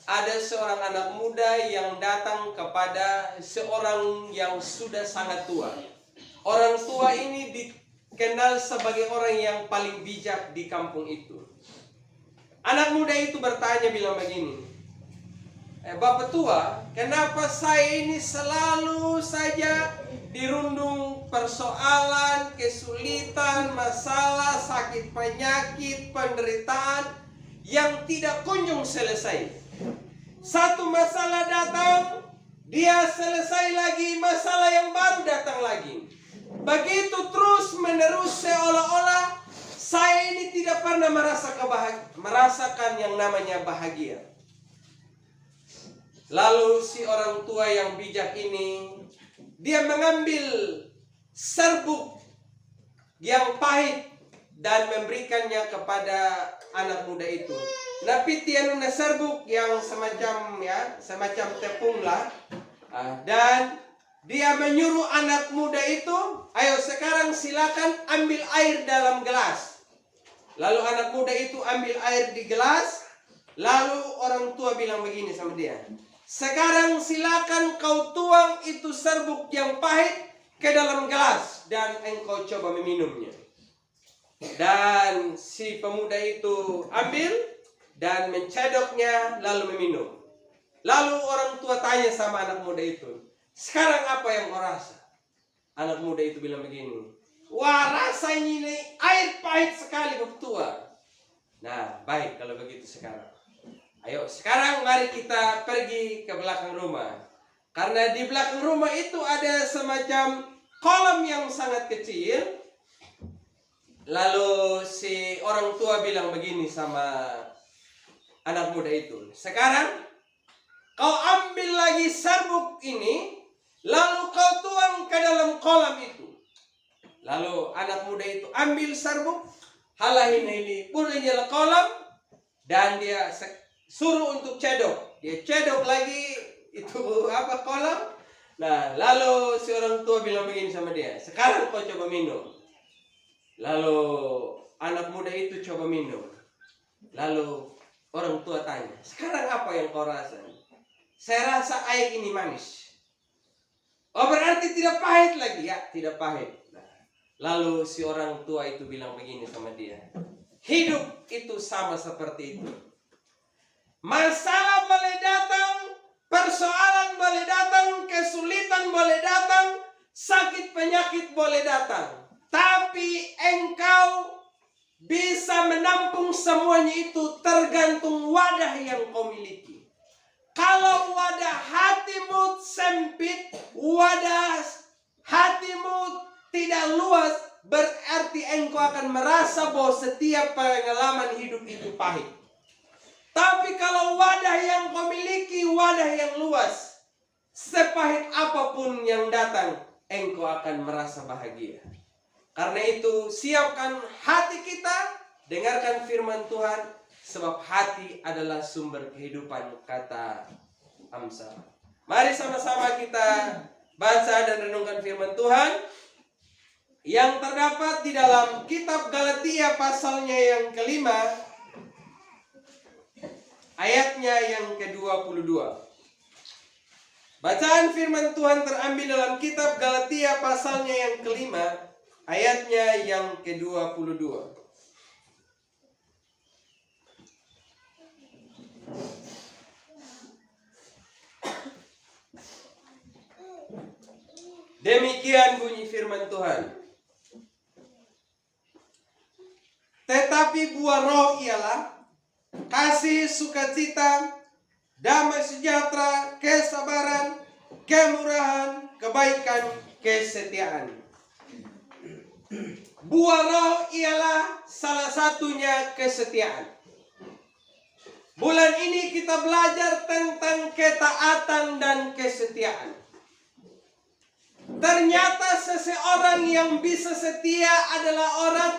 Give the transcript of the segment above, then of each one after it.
ada seorang anak muda yang datang kepada seorang yang sudah sangat tua. Orang tua ini dikenal sebagai orang yang paling bijak di kampung itu. Anak muda itu bertanya bilang begini, Bapak tua, kenapa saya ini selalu saja dirundung persoalan, kesulitan, masalah, sakit penyakit, penderitaan yang tidak kunjung selesai. Satu masalah datang, dia selesai lagi, masalah yang baru datang lagi. Begitu terus menerus, seolah-olah saya ini tidak pernah merasakan yang namanya bahagia. Lalu si orang tua yang bijak ini, dia mengambil serbuk yang pahit dan memberikannya kepada anak muda itu. Napi tianuna serbuk yang semacam tepung lah. Dan dia menyuruh anak muda itu, ayo sekarang silakan ambil air dalam gelas. Lalu anak muda itu ambil air di gelas. Lalu orang tua bilang begini sama dia, sekarang silakan kau tuang itu serbuk yang pahit ke dalam gelas dan engkau coba meminumnya. Dan si pemuda itu ambil dan mencedoknya lalu meminum. Lalu orang tua tanya sama anak muda itu, sekarang apa yang kau rasa? Anak muda itu bilang begini, wah rasanya ini air pahit sekali Bapak tua. Nah baik kalau begitu sekarang. Ayo sekarang mari kita pergi ke belakang rumah. Karena di belakang rumah itu ada semacam kolam yang sangat kecil. Lalu si orang tua bilang begini sama anak muda itu, sekarang kau ambil lagi serbuk ini, lalu kau tuang ke dalam kolam itu. Lalu anak muda itu ambil serbuk, halahin ini punya kolam, dan dia suruh untuk cedok. Dia cedok lagi itu kolam. Nah, lalu si orang tua bilang begini sama dia, sekarang kau coba minum. Lalu anak muda itu coba minum. Lalu orang tua tanya, sekarang apa yang kau rasa? Saya rasa air ini manis. Oh berarti tidak pahit lagi? Ya, tidak pahit. Nah, lalu si orang tua itu bilang begini sama dia, hidup itu sama seperti itu. Masalah boleh datang, persoalan boleh datang, kesulitan boleh datang, sakit penyakit boleh datang. Tapi engkau bisa menampung semuanya itu tergantung wadah yang kau miliki. Kalau wadah hatimu sempit, wadah hatimu tidak luas, berarti engkau akan merasa bahwa setiap pengalaman hidup itu pahit. Tapi kalau wadah yang kau miliki wadah yang luas, sepahit apapun yang datang, engkau akan merasa bahagia. Karena itu siapkan hati kita, dengarkan firman Tuhan, sebab hati adalah sumber kehidupan, kata Amsal. Mari sama-sama kita baca dan renungkan firman Tuhan yang terdapat di dalam kitab Galatia pasalnya yang kelima, ayatnya yang ke-22. Bacaan firman Tuhan terambil dalam kitab Galatia pasalnya yang kelima, ayatnya yang ke-22. Demikian bunyi firman Tuhan. Tetapi buah roh ialah kasih, sukacita, damai sejahtera, kesabaran, kemurahan, kebaikan, kesetiaan. Buah roh ialah salah satunya kesetiaan. Bulan ini kita belajar tentang ketaatan dan kesetiaan. Ternyata seseorang yang bisa setia adalah orang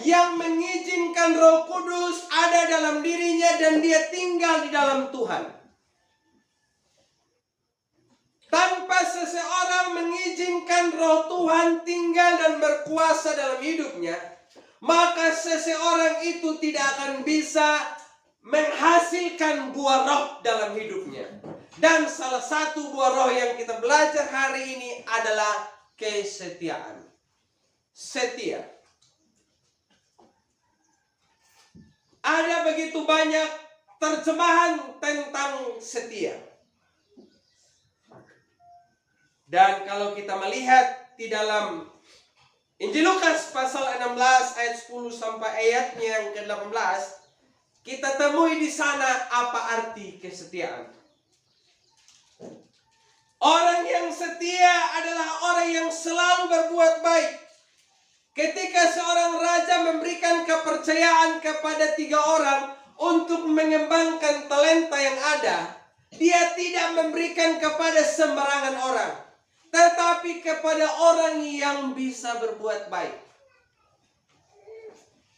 yang mengizinkan Roh Kudus ada dalam dirinya dan dia tinggal di dalam Tuhan. Tanpa seseorang mengizinkan Roh Tuhan tinggal dan berkuasa dalam hidupnya, maka seseorang itu tidak akan bisa menghasilkan buah roh dalam hidupnya. Dan salah satu buah roh yang kita belajar hari ini adalah kesetiaan. Setia. Ada begitu banyak terjemahan tentang setia. Dan kalau kita melihat di dalam Injil Lukas pasal 16 ayat 10 sampai ayatnya yang ke-18, kita temui di sana apa arti kesetiaan. Orang yang setia adalah orang yang selalu berbuat baik. Ketika seorang raja memberikan kepercayaan kepada 3 orang untuk mengembangkan talenta yang ada, dia tidak memberikan kepada sembarangan orang, tetapi kepada orang yang bisa berbuat baik.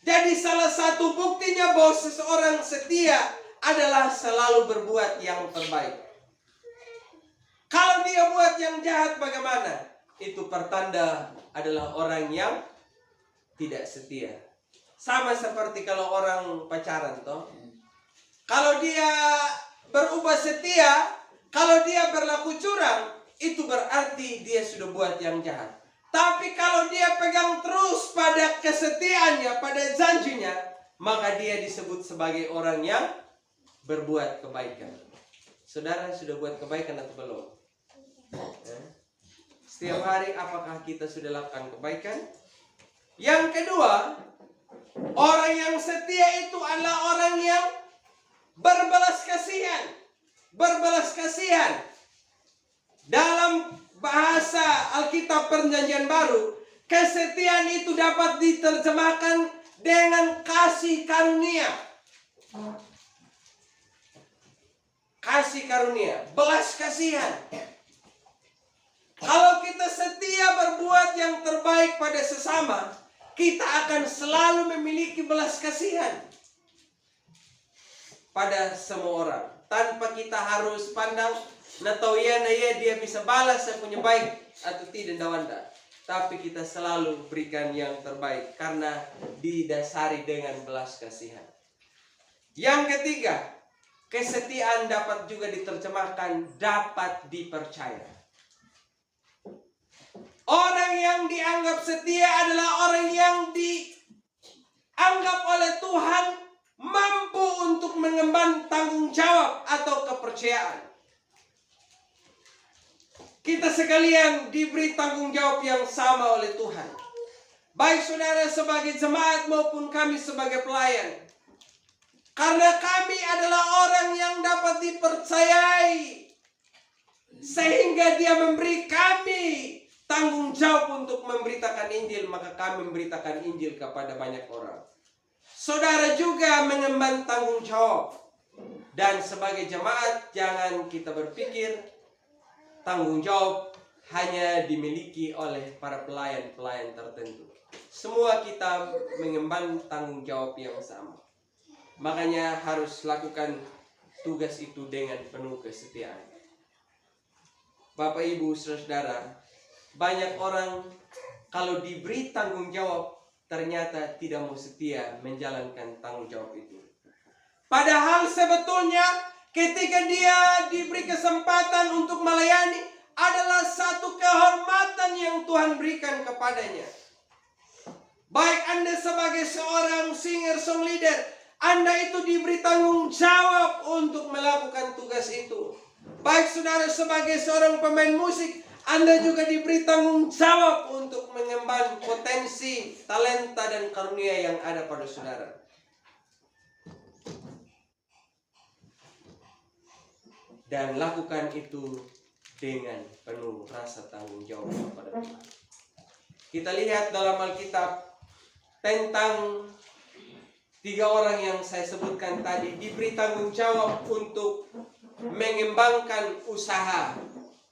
Jadi salah satu buktinya bahwa seseorang setia adalah selalu berbuat yang terbaik. Kalau dia buat yang jahat bagaimana? Itu pertanda adalah orang yang tidak setia. Sama seperti kalau orang pacaran toh. Kalau dia berubah setia, kalau dia berlaku curang, itu berarti dia sudah buat yang jahat. Tapi kalau dia pegang terus pada kesetiaannya, pada janjinya, maka dia disebut sebagai orang yang berbuat kebaikan. Saudara sudah buat kebaikan atau belum? Setiap hari apakah kita sudah lakukan kebaikan? Yang kedua, orang yang setia itu adalah orang yang berbelas kasihan. Berbelas kasihan. Dalam bahasa Alkitab Perjanjian Baru, kesetiaan itu dapat diterjemahkan dengan kasih karunia. Kasih karunia, belas kasihan. Kalau kita setia berbuat yang terbaik pada sesama, kita akan selalu memiliki belas kasihan pada semua orang. Tanpa kita harus pandang, dia bisa balas saya punya baik atau tidak dawanda. Tapi kita selalu berikan yang terbaik karena didasari dengan belas kasihan. Yang ketiga, kesetiaan dapat juga diterjemahkan dapat dipercaya. Orang yang dianggap setia adalah orang yang dianggap oleh Tuhan mampu untuk mengemban tanggung jawab atau kepercayaan. Kita sekalian diberi tanggung jawab yang sama oleh Tuhan. Baik saudara sebagai jemaat maupun kami sebagai pelayan. Karena kami adalah orang yang dapat dipercayai. Sehingga dia memberi kami tanggung jawab untuk memberitakan Injil, maka kami memberitakan Injil kepada banyak orang. Saudara juga mengemban tanggung jawab. Dan sebagai jemaat jangan kita berpikir tanggung jawab hanya dimiliki oleh para pelayan-pelayan tertentu. Semua kita mengemban tanggung jawab yang sama. Makanya harus lakukan tugas itu dengan penuh kesetiaan. Bapak, Ibu, Saudara, banyak orang kalau diberi tanggung jawab ternyata tidak mau setia menjalankan tanggung jawab itu. Padahal sebetulnya ketika dia diberi kesempatan untuk melayani adalah satu kehormatan yang Tuhan berikan kepadanya. Baik Anda sebagai seorang singer song leader, Anda itu diberi tanggung jawab untuk melakukan tugas itu. Baik saudara sebagai seorang pemain musik, Anda juga diberi tanggung jawab untuk mengemban potensi, talenta, dan karunia yang ada pada saudara. Dan lakukan itu dengan penuh rasa tanggung jawab kepada Tuhan. Kita lihat dalam Alkitab tentang 3 orang yang saya sebutkan tadi diberi tanggung jawab untuk mengembangkan usaha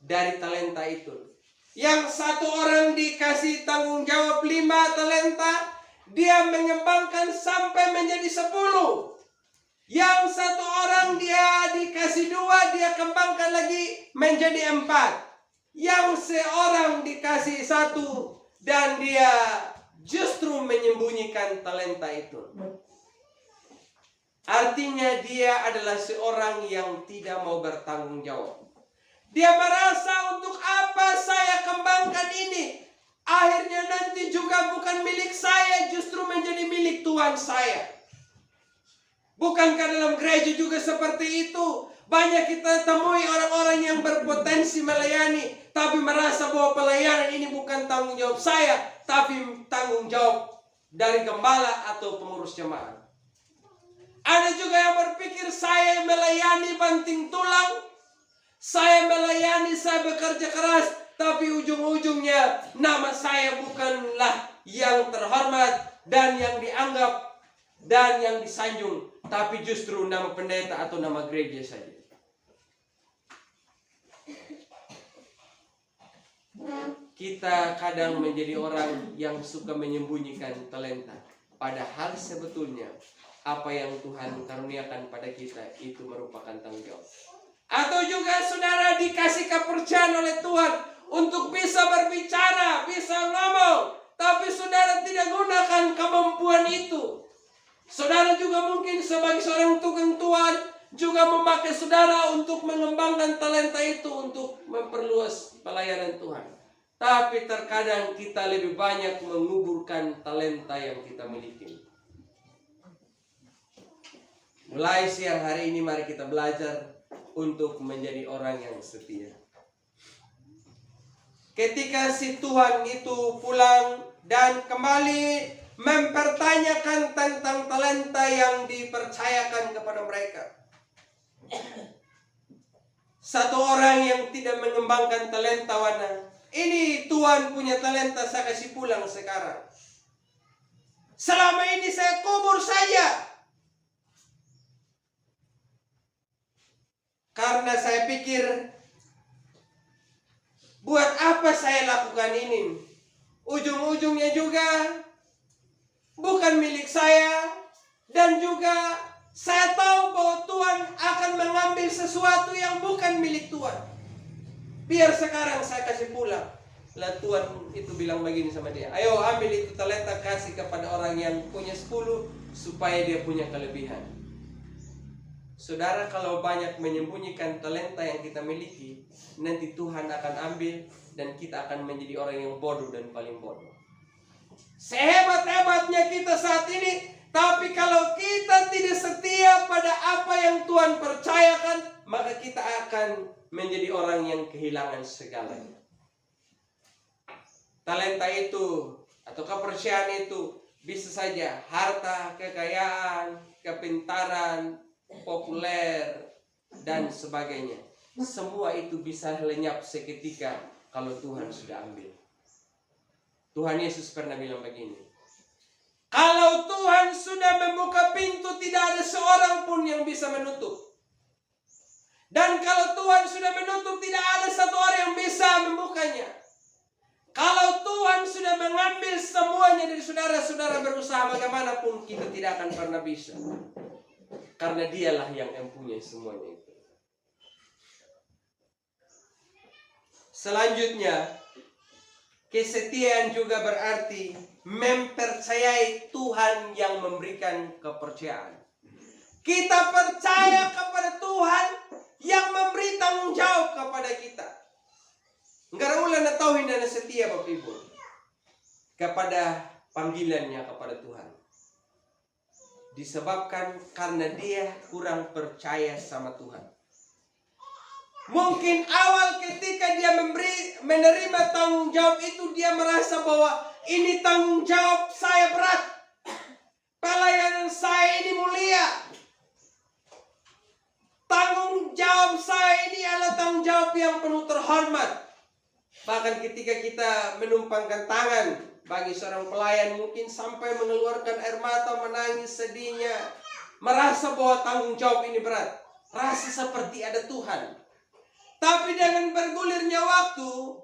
dari talenta itu. Yang satu orang dikasih tanggung jawab 5 talenta, dia mengembangkan sampai menjadi 10. Yang satu orang dia dikasih 2, dia kembangkan lagi menjadi 4. Yang seorang dikasih 1 dan dia justru menyembunyikan talenta itu. Artinya dia adalah seorang yang tidak mau bertanggung jawab. Dia merasa untuk apa saya kembangkan ini? Akhirnya nanti juga bukan milik saya, justru menjadi milik Tuhan saya. Bukankah dalam gereja juga seperti itu? Banyak kita temui orang-orang yang berpotensi melayani, tapi merasa bahwa pelayanan ini bukan tanggung jawab saya, tapi tanggung jawab dari gembala atau pengurus jemaat. Ada juga yang berpikir saya melayani banting tulang, saya melayani, saya bekerja keras, tapi ujung-ujungnya nama saya bukanlah yang terhormat dan yang dianggap dan yang disanjung, tapi justru nama pendeta atau nama gereja saja. Kita kadang menjadi orang yang suka menyembunyikan talenta, padahal sebetulnya apa yang Tuhan karuniakan pada kita itu merupakan tanggung jawab. Atau juga saudara dikasih kepercayaan oleh Tuhan untuk bisa berbicara, bisa ngomong, tapi saudara tidak gunakan kemampuan itu. Saudara juga mungkin sebagai seorang tukang Tuhan juga memakai saudara untuk mengembangkan talenta itu untuk memperluas pelayanan Tuhan. Tapi terkadang kita lebih banyak menguburkan talenta yang kita miliki. Mulai siang hari ini mari kita belajar untuk menjadi orang yang setia. Ketika si Tuhan itu pulang dan kembali mempertanyakan tentang talenta yang dipercayakan kepada mereka. Satu orang yang tidak mengembangkan talenta wana, ini Tuhan punya talenta, saya kasih pulang sekarang. Selama ini saya kubur saja. Karena saya pikir, buat apa saya lakukan ini? Ujung-ujungnya juga bukan milik saya. Dan juga saya tahu bahwa Tuhan akan mengambil sesuatu yang bukan milik Tuhan. Biar sekarang saya kasih pulang. Lah Tuhan itu bilang begini sama dia, ayo ambil itu talenta, kasih kepada orang yang punya 10 supaya dia punya kelebihan. Saudara, kalau banyak menyembunyikan talenta yang kita miliki, nanti Tuhan akan ambil dan kita akan menjadi orang yang bodoh dan paling bodoh. Sehebat-hebatnya kita saat ini, tapi kalau kita tidak setia pada apa yang Tuhan percayakan, maka kita akan menjadi orang yang kehilangan segalanya. Talenta itu atau kepercayaan itu bisa saja harta, kekayaan, kepintaran, populer, dan sebagainya. Semua itu bisa lenyap seketika kalau Tuhan sudah ambil. Tuhan Yesus pernah bilang begini, kalau Tuhan sudah membuka pintu, tidak ada seorang pun yang bisa menutup. Dan kalau Tuhan sudah menutup, tidak ada satu orang yang bisa membukanya. Kalau Tuhan sudah mengambil semuanya dari saudara-saudara, berusaha bagaimanapun kita tidak akan pernah bisa. Karena dialah yang mempunyai semuanya itu. Selanjutnya, kesetiaan juga berarti mempercayai Tuhan yang memberikan kepercayaan. Kita percaya kepada Tuhan yang memberi tanggung jawab kepada kita. Enggak ulah na tahu na setia Bapak Ibu kepada panggilannya kepada Tuhan. Disebabkan karena dia kurang percaya sama Tuhan. Mungkin awal ketika dia menerima tanggung jawab itu, dia merasa bahwa ini tanggung jawab saya berat. Pelayanan saya ini mulia. Tanggung jawab saya ini adalah tanggung jawab yang penuh terhormat. Bahkan ketika kita menumpangkan tangan bagi seorang pelayan, mungkin sampai mengeluarkan air mata, menangis sedihnya, merasa bahwa tanggung jawab ini berat, rasa seperti ada Tuhan. Tapi dengan bergulirnya waktu,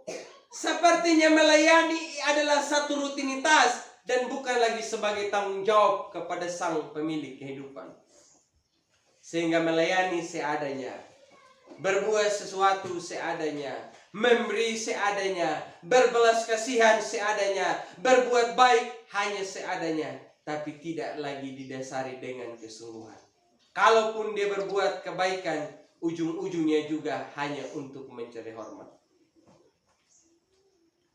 sepertinya melayani adalah satu rutinitas dan bukan lagi sebagai tanggung jawab kepada sang pemilik kehidupan. Sehingga melayani seadanya, berbuat sesuatu seadanya, memberi seadanya, berbelas kasihan seadanya, berbuat baik hanya seadanya, tapi tidak lagi didasari dengan kesungguhan. Kalaupun dia berbuat kebaikan, ujung-ujungnya juga hanya untuk mencari hormat.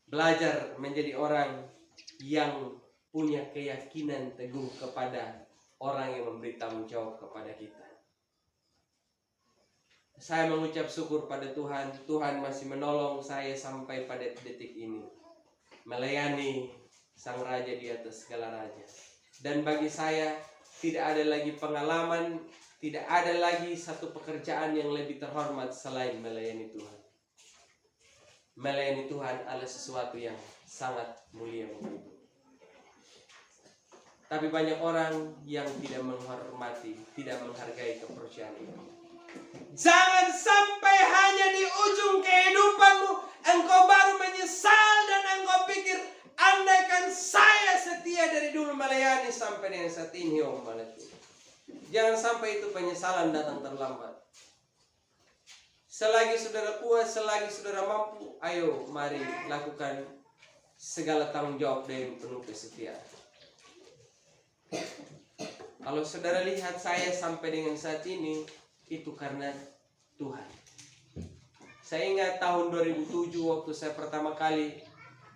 Belajar menjadi orang yang punya keyakinan teguh kepada orang yang memberi tanggung jawab kepada kita. Saya mengucap syukur pada Tuhan. Tuhan masih menolong saya sampai pada detik ini, melayani Sang Raja di atas segala raja. Dan bagi saya, tidak ada lagi pengalaman, tidak ada lagi satu pekerjaan yang lebih terhormat selain melayani Tuhan. Melayani Tuhan adalah sesuatu yang sangat mulia begitu. Tapi banyak orang yang tidak menghormati, tidak menghargai kepercayaan itu. Jangan sampai hanya di ujung kehidupanmu engkau baru menyesal dan engkau pikir, andaikan saya setia dari dulu melayani sampai dengan saat ini, Om Malati. Jangan sampai itu penyesalan datang terlambat. Selagi saudara puas, selagi saudara mampu, ayo mari lakukan segala tanggung jawab dengan penuh kesetiaan. Kalau saudara lihat saya sampai dengan saat ini, itu karena Tuhan. Saya ingat tahun 2007 waktu saya pertama kali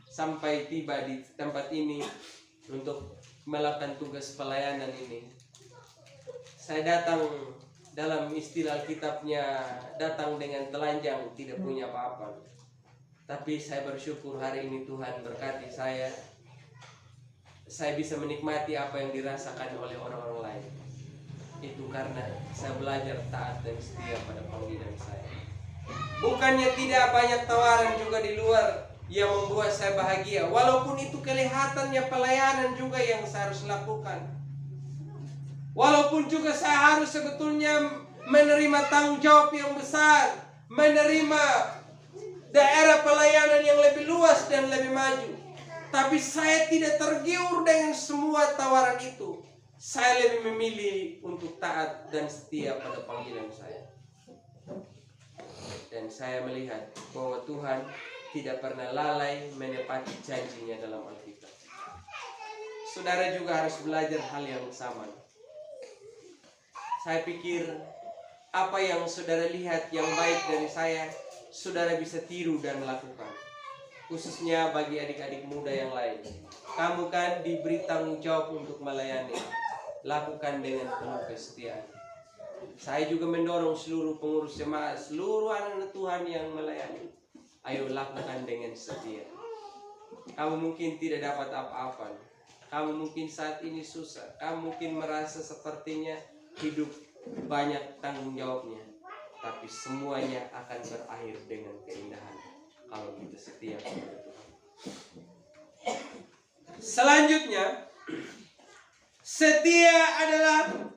sampai tiba di tempat ini untuk melakukan tugas pelayanan ini. Saya datang dalam istilah Alkitabnya, datang dengan telanjang, tidak punya apa-apa. Tapi saya bersyukur hari ini Tuhan berkati saya. Saya bisa menikmati apa yang dirasakan oleh orang-orang lain. Itu karena saya belajar taat dan setia pada panggilan saya. Bukannya tidak banyak tawaran juga di luar yang membuat saya bahagia. Walaupun itu kelihatannya pelayanan juga yang saya harus lakukan. Walaupun juga saya harus sebetulnya menerima tanggung jawab yang besar, menerima daerah pelayanan yang lebih luas dan lebih maju. Tapi saya tidak tergiur dengan semua tawaran itu. Saya lebih memilih untuk taat dan setia pada panggilan saya. Dan saya melihat bahwa Tuhan tidak pernah lalai menepati janjinya dalam Alkitab. Saudara juga harus belajar hal yang sama. Saya pikir apa yang saudara lihat yang baik dari saya, saudara bisa tiru dan lakukan. Khususnya bagi adik-adik muda yang lain. Kamu kan diberi tanggung jawab untuk melayani. Lakukan dengan penuh kesetiaan. Saya juga mendorong seluruh pengurus jemaat, seluruh anak-anak Tuhan yang melayani. Ayo lakukan dengan setia. Kamu mungkin tidak dapat apa-apa. Kamu mungkin saat ini susah. Kamu mungkin merasa sepertinya hidup banyak tanggung jawabnya. Tapi semuanya akan berakhir dengan keindahan kalau kita setia kepada Tuhan. Selanjutnya, setia adalah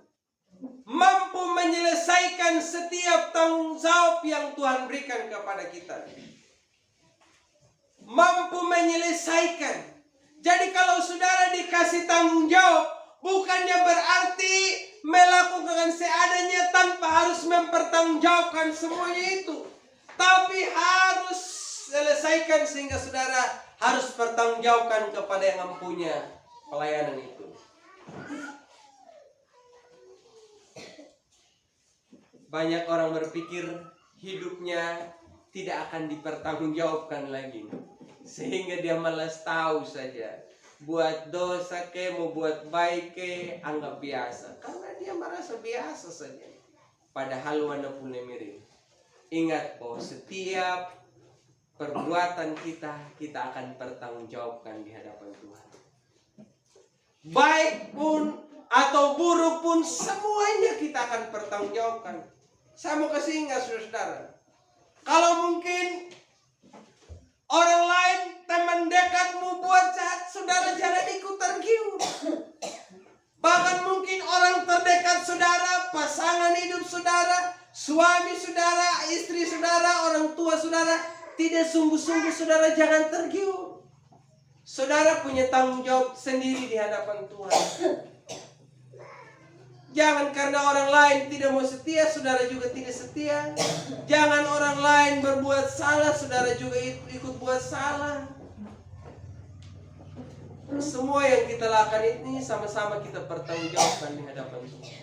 mampu menyelesaikan setiap tanggung jawab yang Tuhan berikan kepada kita. Mampu menyelesaikan. Jadi kalau saudara dikasih tanggung jawab, bukannya berarti melakukan seadanya tanpa harus mempertanggungjawabkan semuanya itu. Tapi harus selesaikan sehingga saudara harus bertanggungjawabkan kepada yang mempunyai pelayanan itu. Banyak orang berpikir hidupnya tidak akan dipertanggungjawabkan lagi, sehingga dia malas tahu saja. Buat dosa ke, mau buat baik ke, anggap biasa. Karena dia merasa biasa saja. Padahal wana punya mirip. Ingat bahwa setiap perbuatan kita akan bertanggungjawabkan di hadapan Tuhan. Baik pun atau buruk pun semuanya kita akan pertanggungjawabkan. Saya mau kasih ingat saudara. Kalau mungkin orang lain, teman dekatmu buat jahat, saudara jangan ikut tergiur. Bahkan mungkin orang terdekat saudara, pasangan hidup saudara, suami saudara, istri saudara, orang tua saudara, tidak sungguh-sungguh saudara jangan tergiur. Saudara punya tanggung jawab sendiri di hadapan Tuhan. Jangan karena orang lain tidak mau setia, saudara juga tidak setia. Jangan orang lain berbuat salah, saudara juga ikut buat salah. Semua yang kita lakukan ini sama-sama kita pertanggungjawabkan di hadapan Tuhan.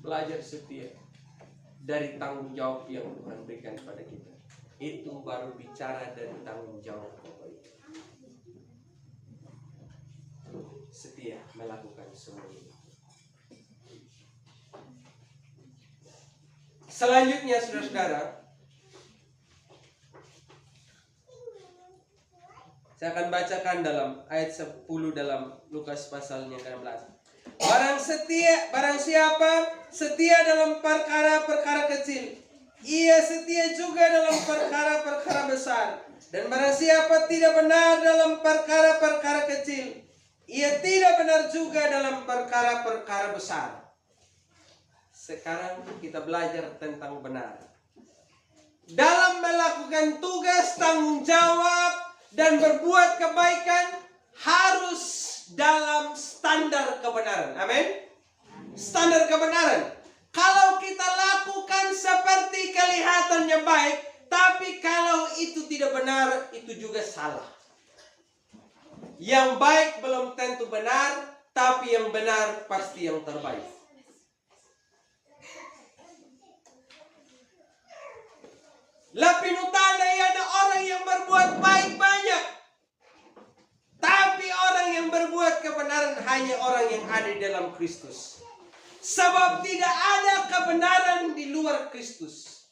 belajar setia dari tanggung jawab yang Tuhan berikan pada kita. Itu baru bicara dari tanggung jawab. Setia melakukan semua ini. Selanjutnya saudara-saudara, saya akan bacakan dalam ayat 10 dalam Lukas pasalnya ke-16. Barang siapa setia dalam perkara-perkara kecil, ia setia juga dalam perkara-perkara besar. Dan barang siapa tidak benar dalam perkara-perkara kecil, ia tidak benar juga dalam perkara-perkara besar. Sekarang kita belajar tentang benar. Dalam melakukan tugas, tanggung jawab, dan berbuat kebaikan harus dalam standar kebenaran. Amin. Standar kebenaran. Kalau kita lakukan seperti kelihatannya baik, tapi kalau itu tidak benar, itu juga salah. Yang baik belum tentu benar, tapi yang benar pasti yang terbaik. Lapinutana ada orang yang berbuat baik banyak, tapi orang yang berbuat kebenaran hanya orang yang ada di dalam Kristus. Sebab tidak ada kebenaran di luar Kristus.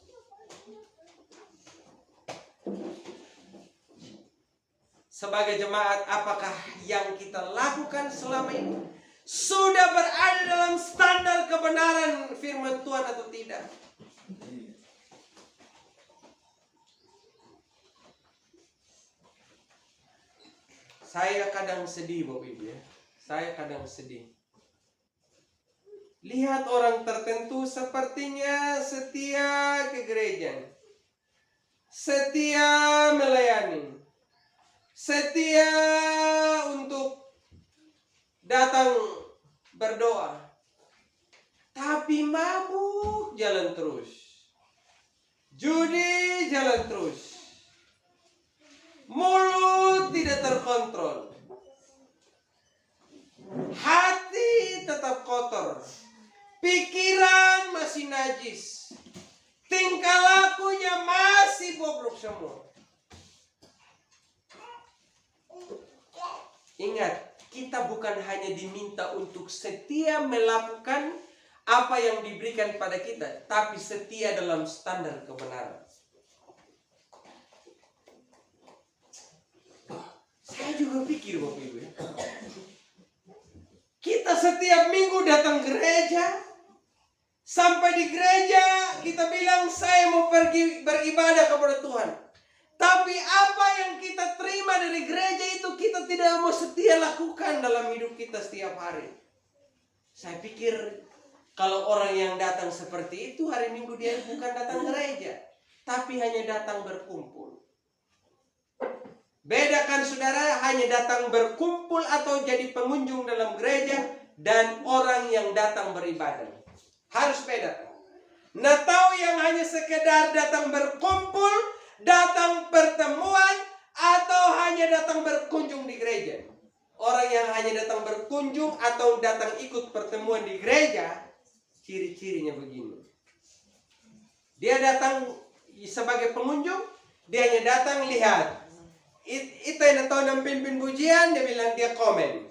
Sebagai jemaat, apakah yang kita lakukan selama ini sudah berada dalam standar kebenaran firman Tuhan atau tidak? Saya kadang sedih, Bapak Ibu ya. Saya kadang sedih. Lihat orang tertentu sepertinya setia ke gereja, setia melayani, setia untuk datang berdoa, tapi mabuk jalan terus, judi jalan terus, mulut tidak terkontrol, hati tetap kotor, pikiran masih najis, tingkah lakunya masih bobrok semua. Ingat, kita bukan hanya diminta untuk setia melakukan apa yang diberikan pada kita, tapi setia dalam standar kebenaran. Saya juga pikir, Bapak Ibu ya. Kita setiap minggu datang gereja, sampai di gereja kita bilang saya mau pergi beribadah kepada Tuhan. Tapi apa yang kita terima dari gereja itu kita tidak mau setia lakukan dalam hidup kita setiap hari. Saya pikir kalau orang yang datang seperti itu hari Minggu dia bukan datang gereja, tapi hanya datang berkumpul. Bedakan saudara, hanya datang berkumpul atau jadi pengunjung dalam gereja dan orang yang datang beribadah. Harus bedakan. Nah, tahu yang hanya sekedar datang berkumpul, datang pertemuan, atau hanya datang berkunjung di gereja. Orang yang hanya datang berkunjung atau datang ikut pertemuan di gereja, ciri-cirinya begini. Dia datang sebagai pengunjung, dia hanya datang lihat. Itu yang tahu dan pimpin pujian, dia bilang dia komen.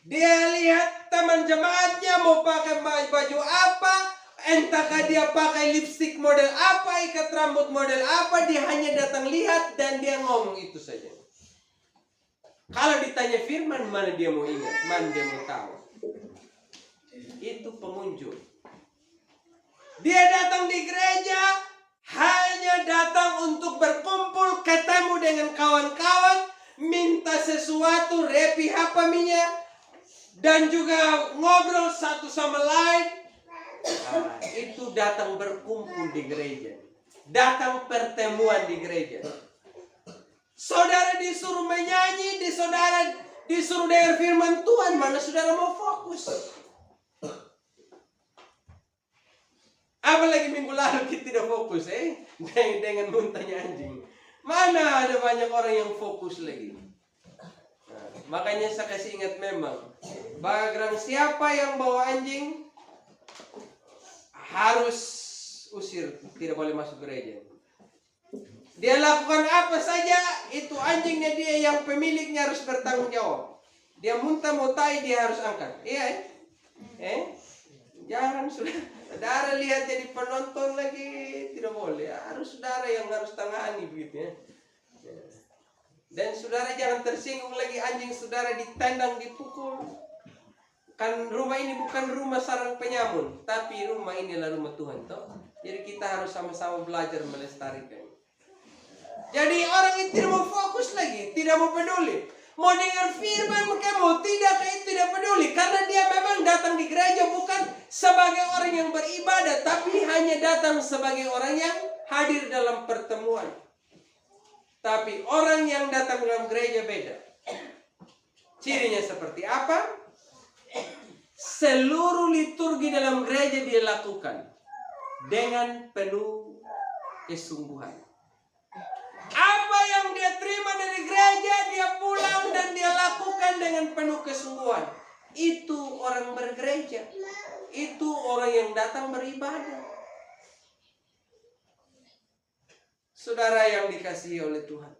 Dia lihat teman jemaatnya mau pakai baju apa, entahkah dia pakai lipstick model apa, ikat rambut model apa, dia hanya datang lihat dan dia ngomong itu saja. Kalau ditanya firman, mana dia mau ingat, mana dia mau tahu. Itu pengunjung. Dia datang di gereja hanya datang untuk berkumpul, ketemu dengan kawan-kawan, minta sesuatu, repi HP-nya, dan juga ngobrol satu sama lain. Nah, itu datang berkumpul di gereja, datang pertemuan di gereja. Saudara disuruh menyanyi, disuruh dengar firman Tuhan, mana saudara mau fokus? Apalagi minggu lalu kita tidak fokus dengan muntahnya anjing. Mana ada banyak orang yang fokus lagi. Nah, makanya saya kasih ingat memang, barang siapa yang bawa anjing, harus usir, tidak boleh masuk gereja. Dia lakukan apa saja, itu anjingnya dia yang pemiliknya harus bertanggung jawab. Dia muntah mau tai dia harus angkat. Iya jangan saudara lihat jadi penonton lagi, tidak boleh. Harus saudara yang harus tangani begitu ya. Dan saudara jangan tersinggung lagi anjing saudara ditendang, dipukul. Kan rumah ini bukan rumah sarang penyamun, tapi rumah ini adalah rumah Tuhan toh. Jadi kita harus sama-sama belajar melestarikan. Jadi orang itu tidak mau fokus lagi, tidak mau peduli. Mau dengar firman kamu tidak peduli. Karena dia memang datang di gereja bukan sebagai orang yang beribadah, tapi hanya datang sebagai orang yang hadir dalam pertemuan. Tapi orang yang datang dalam gereja beda. Cirinya seperti apa? Seluruh liturgi dalam gereja dia lakukan dengan penuh kesungguhan. Apa yang dia terima dari gereja, dia pulang dan dia lakukan dengan penuh kesungguhan. Itu orang bergereja. Itu orang yang datang beribadah. Saudara yang dikasihi oleh Tuhan,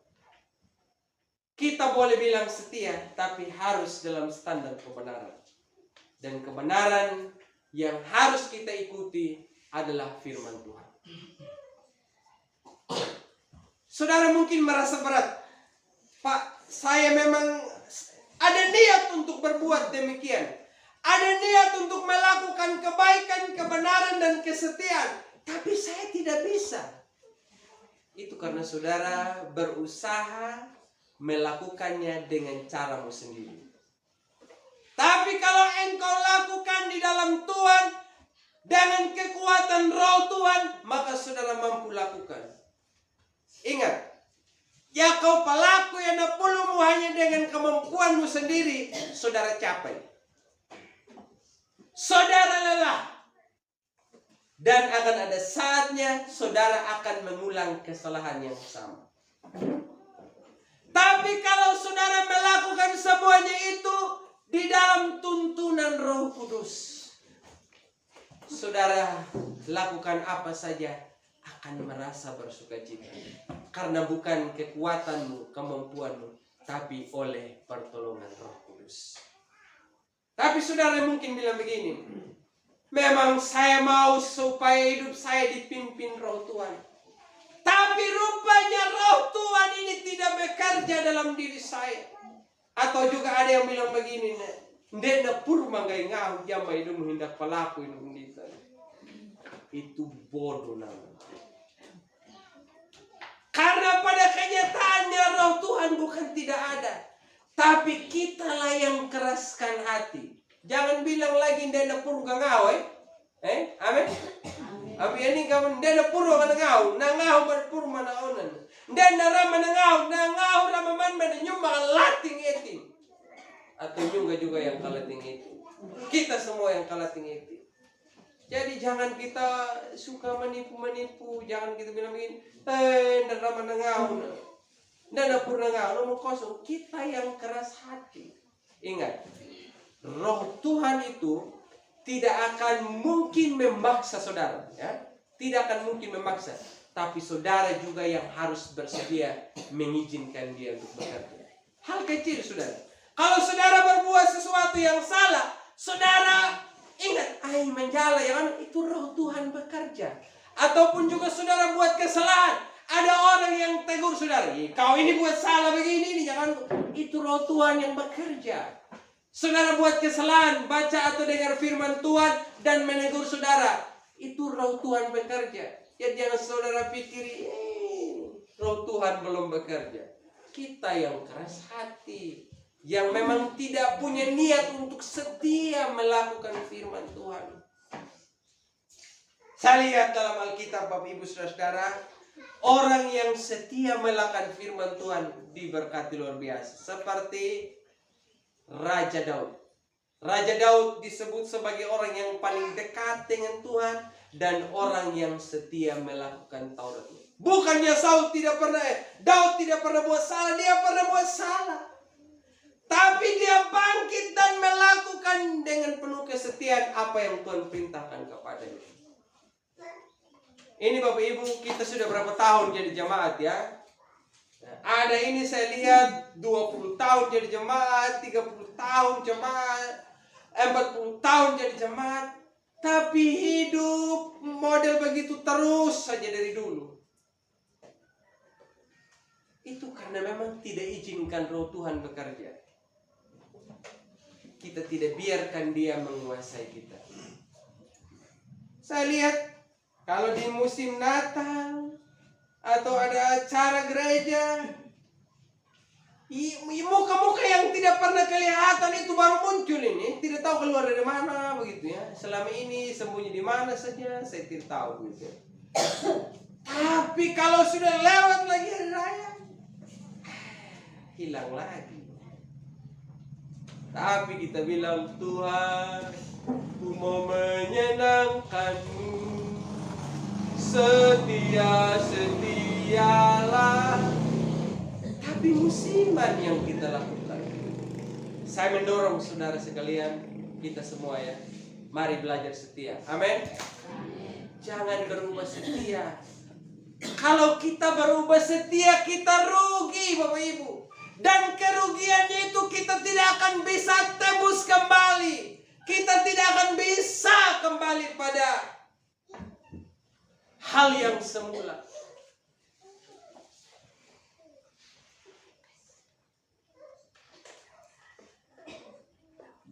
kita boleh bilang setia, tapi harus dalam standar kebenaran. Dan kebenaran yang harus kita ikuti adalah firman Tuhan. Saudara mungkin merasa berat. Pak, saya memang ada niat untuk berbuat demikian. Ada niat untuk melakukan kebaikan, kebenaran, dan kesetiaan. Tapi saya tidak bisa. Itu karena saudara berusaha melakukannya dengan caramu sendiri. Tapi kalau engkau lakukan di dalam Tuhan dengan kekuatan Roh Tuhan, maka saudara mampu lakukan. Ingat, ya kau pelaku yang napulumu hanya dengan kemampuanmu sendiri, saudara capai. Saudara lelah. Dan akan ada saatnya saudara akan mengulang kesalahan yang sama. Tapi kalau saudara melakukan semuanya itu di dalam tuntunan Roh Kudus, saudara lakukan apa saja akan merasa bersukacita. Karena bukan kekuatanmu, kemampuanmu, tapi oleh pertolongan Roh Kudus. Tapi saudara mungkin bilang begini, memang saya mau supaya hidup saya dipimpin Roh Tuhan. Tapi rupanya Roh Tuhan ini tidak bekerja dalam diri saya. Atau juga ada yang bilang begini, ndena purma ngai ngau jama hidup hendak pelaku ini. Itu bodoh namanya. Karena pada kenyataannya Roh Tuhan bukan tidak ada, tapi kitalah yang keraskan hati. Jangan bilang lagi ndena purma ngau amin. Abi ini kamu ndena purma ngau, nangau berpurma naonan. Ndena rama nangau rama man nyumma lating etim. Atau juga yang kalating itu. Kita semua yang kalating itu. Jadi jangan kita suka menipu, jangan kita bilang begini, ndana menengau, ndana purna ngau, nomor kosong. Kita yang keras hati. Ingat, Roh Tuhan itu tidak akan mungkin memaksa saudara, ya, tidak akan mungkin memaksa. Tapi saudara juga yang harus bersedia mengizinkan dia untuk bekerja. Hal kecil saudara. Kalau saudara berbuat sesuatu yang salah, saudara ingat, menjala yang itu Roh Tuhan bekerja. Ataupun juga saudara buat kesalahan, ada orang yang tegur saudara, kau ini buat salah begini, jangan. Itu Roh Tuhan yang bekerja. Saudara buat kesalahan, baca atau dengar firman Tuhan dan menegur saudara, itu Roh Tuhan bekerja. Ya jangan saudara pikir Roh Tuhan belum bekerja. Kita yang keras hati, yang memang tidak punya niat untuk setia melakukan firman Tuhan. Saya lihat dalam Alkitab, Bapak Ibu Saudara, orang yang setia melakukan firman Tuhan diberkati luar biasa. Seperti Raja Daud. Raja Daud disebut sebagai orang yang paling dekat dengan Tuhan dan orang yang setia melakukan Taurat. Bukannya Daud tidak pernah buat salah, dia pernah buat salah. Tapi dia bangkit dan melakukan dengan penuh kesetiaan apa yang Tuhan perintahkan kepadanya. Ini Bapak Ibu, kita sudah berapa tahun jadi jemaat ya? Nah, ada ini saya lihat 20 tahun jadi jemaat, 30 tahun jemaat, 40 tahun jadi jemaat. Tapi hidup model begitu terus saja dari dulu. Itu karena memang tidak izinkan Roh Tuhan bekerja. Kita tidak biarkan Dia menguasai kita. Saya lihat kalau di musim Natal atau ada acara gereja, muka-muka yang tidak pernah kelihatan itu baru muncul ini. Tidak tahu keluar dari mana begitu ya. Selama ini sembunyi di mana saja saya tidak tahu gitu. Tapi kalau sudah lewat lagi hari raya, hilang lagi. Tapi kita bilang, Tuhan, ku mau menyenangkan-Mu, setia-setialah. Tapi musiman yang kita lakukan. Saya mendorong saudara sekalian, kita semua ya, mari belajar setia. Amin. Jangan berubah setia. Kalau kita berubah setia, kita rugi Bapak Ibu. Dan kerugiannya itu kita tidak akan bisa tebus kembali. Kita tidak akan bisa kembali pada hal yang semula.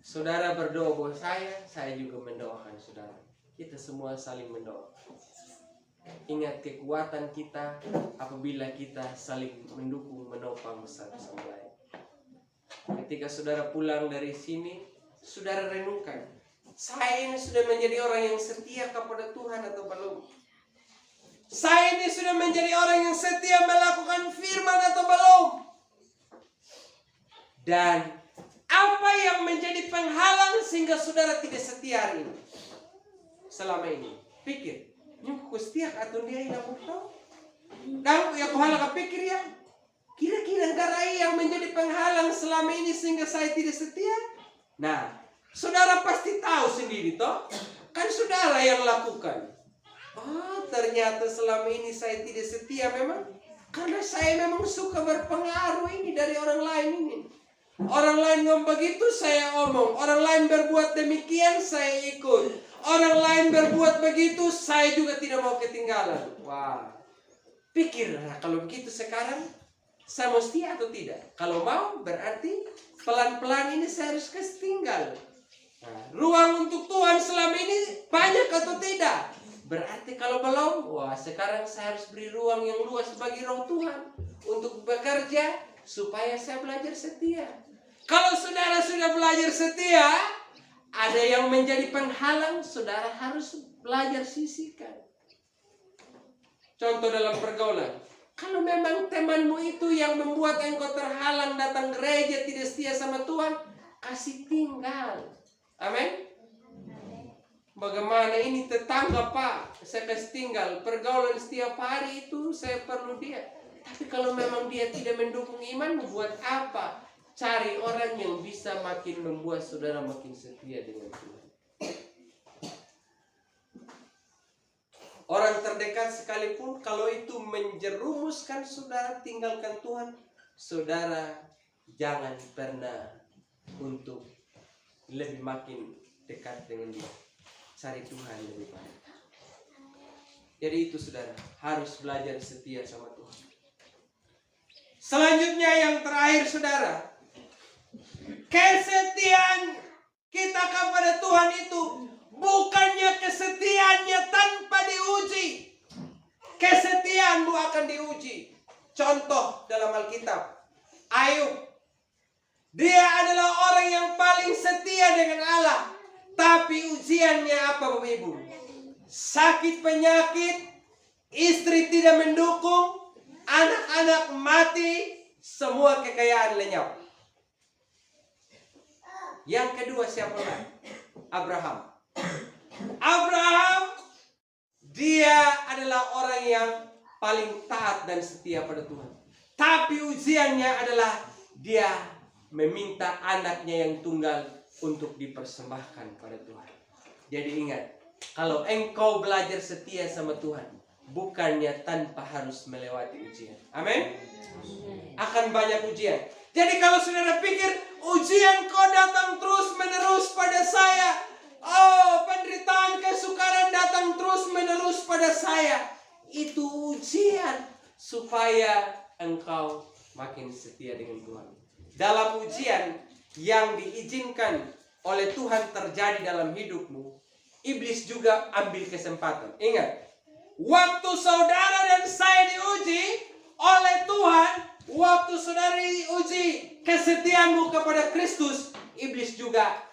Saudara berdoa buat saya juga mendoakan saudara. Kita semua saling mendoa. Ingat kekuatan kita apabila kita saling mendukung, menopang satu sama lain. Ketika saudara pulang dari sini, saudara renungkan, saya ini sudah menjadi orang yang setia kepada Tuhan atau belum? Saya ini sudah menjadi orang yang setia melakukan firman atau belum? Dan apa yang menjadi penghalang sehingga saudara tidak setia hari ini? Selama ini, pikir. Yung kustiak atau dia yang tahu. Dan yang kuhalang pikir ya. Kira-kira garai yang menjadi penghalang selama ini sehingga saya tidak setia. Nah, saudara pasti tahu sendiri toh. Kan saudara yang lakukan. Oh, ternyata selama ini saya tidak setia memang. Karena saya memang suka berpengaruh ini dari orang lain ini. Orang lain ngomong begitu saya omong. Orang lain berbuat demikian saya ikut. Orang lain berbuat begitu, saya juga tidak mau ketinggalan. Wah, pikir, kalau begitu sekarang, saya mau setia atau tidak? Kalau mau, berarti pelan-pelan ini saya harus ketinggal. Nah, ruang untuk Tuhan selama ini banyak atau tidak? Berarti kalau belum, wah sekarang saya harus beri ruang yang luas bagi Roh Tuhan untuk bekerja supaya saya belajar setia. Kalau saudara sudah belajar setia, ada yang menjadi penghalang, saudara harus belajar sisihkan. Contoh dalam pergaulan. Kalau memang temanmu itu yang membuat engkau terhalang datang gereja, tidak setia sama Tuhan, kasih tinggal. Amin. Bagaimana ini tetangga Pak, saya kasih tinggal. Pergaulan setiap hari itu saya perlu dia. Tapi kalau memang dia tidak mendukung iman, buat apa? Cari orang yang bisa makin membuat saudara makin setia dengan Tuhan. Orang terdekat sekalipun kalau itu menjerumuskan saudara tinggalkan Tuhan, saudara jangan pernah untuk lebih makin dekat dengan dia. Cari Tuhan lebih banyak. Jadi itu saudara, harus belajar setia sama Tuhan. Selanjutnya yang terakhir saudara, kesetiaan kita kepada Tuhan itu bukannya kesetiaannya tanpa diuji. Kesetiaanmu akan diuji. Contoh dalam Alkitab, Ayub. Dia adalah orang yang paling setia dengan Allah. Tapi ujiannya apa Bapak Ibu? Sakit penyakit, istri tidak mendukung, anak-anak mati, semua kekayaan lenyap. Yang kedua siapa lagi? Abraham. Abraham, dia adalah orang yang paling taat dan setia pada Tuhan. Tapi ujiannya adalah dia meminta anaknya yang tunggal untuk dipersembahkan pada Tuhan. Jadi ingat, kalau engkau belajar setia sama Tuhan, bukannya tanpa harus melewati ujian. Amin. Akan banyak ujian. Jadi kalau saudara pikir ujian kok datang terus menerus pada saya, oh penderitaan kesukaran datang terus menerus pada saya, itu ujian supaya engkau makin setia dengan Tuhan. Dalam ujian yang diizinkan oleh Tuhan terjadi dalam hidupmu, iblis juga ambil kesempatan. Ingat, waktu saudara dan saya diuji oleh Tuhan, waktu saudara diuji kesetiaanmu kepada Kristus, iblis juga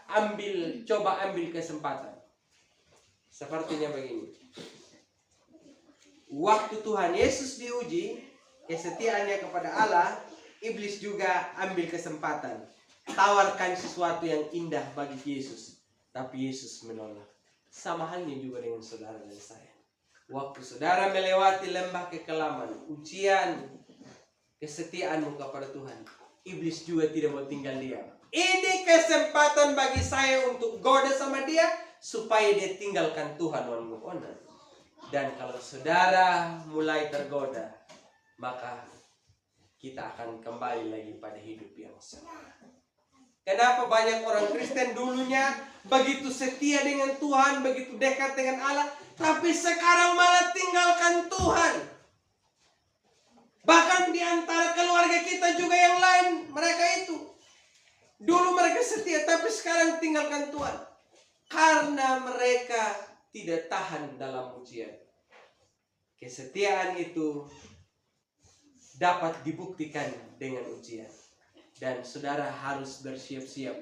coba ambil kesempatan. Sepertinya begini. Waktu Tuhan Yesus diuji kesetiaannya kepada Allah, iblis juga ambil kesempatan. Tawarkan sesuatu yang indah bagi Yesus, tapi Yesus menolak. Sama halnya juga dengan saudara dan saya. Waktu saudara melewati lembah kekelaman, ujian kesetiaanmu kepada Tuhan, iblis juga tidak mau tinggal diam. Ini kesempatan bagi saya untuk goda sama dia, supaya dia tinggalkan Tuhan on move on. Dan kalau saudara mulai tergoda, maka kita akan kembali lagi pada hidup yang sama. Kenapa banyak orang Kristen dulunya begitu setia dengan Tuhan, begitu dekat dengan Allah, tapi sekarang malah tinggalkan Tuhan? Bahkan di antara keluarga kita juga yang lain, mereka itu dulu mereka setia, tapi sekarang tinggalkan Tuhan karena mereka tidak tahan dalam ujian. Kesetiaan itu dapat dibuktikan dengan ujian. Dan saudara harus bersiap-siap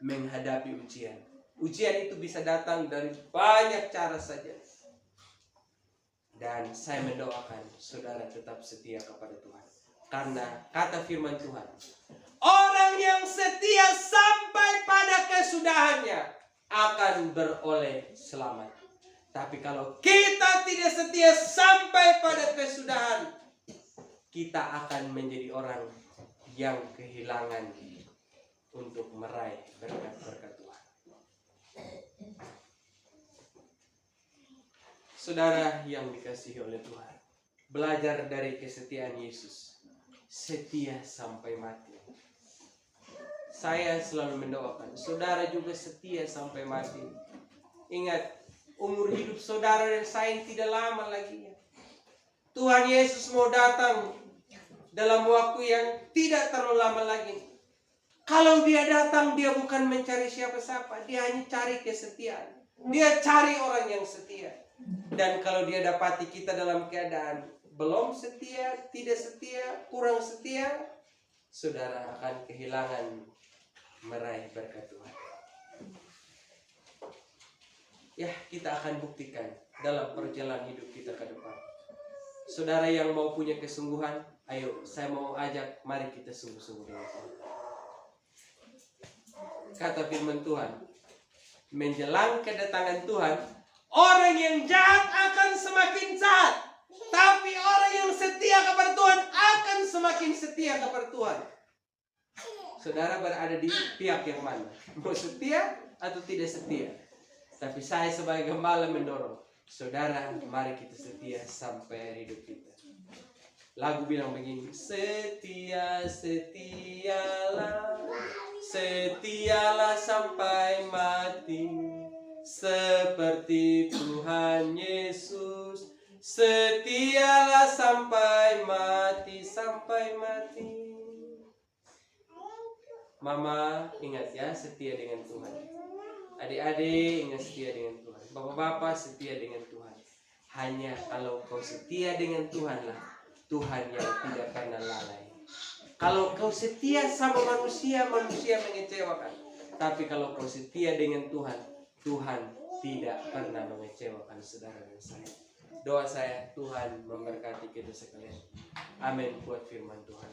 menghadapi ujian. Ujian itu bisa datang dari banyak cara saja. Dan saya mendoakan saudara tetap setia kepada Tuhan. Karena kata firman Tuhan, orang yang setia sampai pada kesudahannya akan beroleh selamat. Tapi kalau kita tidak setia sampai pada kesudahan, kita akan menjadi orang yang kehilangan untuk meraih berkat-berkat Tuhan. Saudara yang dikasihi oleh Tuhan, belajar dari kesetiaan Yesus, setia sampai mati. Saya selalu mendoakan saudara juga setia sampai mati. Ingat, umur hidup saudara dan saya tidak lama lagi. Tuhan Yesus mau datang dalam waktu yang tidak terlalu lama lagi. Kalau dia datang, dia bukan mencari siapa-siapa, dia hanya cari kesetiaan. Dia cari orang yang setia. Dan kalau dia dapati kita dalam keadaan belum setia, tidak setia, kurang setia, saudara akan kehilangan meraih berkat Tuhan. Ya, kita akan buktikan dalam perjalanan hidup kita ke depan. Saudara yang mau punya kesungguhan, ayo, saya mau ajak, mari kita sungguh-sungguh dengan Tuhan. Kata firman Tuhan, menjelang kedatangan Tuhan, orang yang jahat akan semakin jahat, tapi orang yang setia kepada Tuhan akan semakin setia kepada Tuhan. Saudara berada di pihak yang mana? Mau setia atau tidak setia? Tapi saya sebagai gembala mendorong, saudara, mari kita setia sampai hidup kita. Lagu bilang begini, setia, setialah, setialah sampai mati, seperti Tuhan Yesus. Setialah sampai mati, sampai mati. Mama, ingat ya, setia dengan Tuhan. Adik-adik, ingat setia dengan Tuhan. Bapak-bapak, setia dengan Tuhan. Hanya kalau kau setia dengan Tuhan lah, Tuhan yang tidak pernah lalai. Kalau kau setia sama manusia, manusia mengecewakan. Tapi kalau kau setia dengan Tuhan, Tuhan tidak pernah mengecewakan saudara dan saya. Doa saya, Tuhan memberkati kita sekalian. Amin buat firman Tuhan.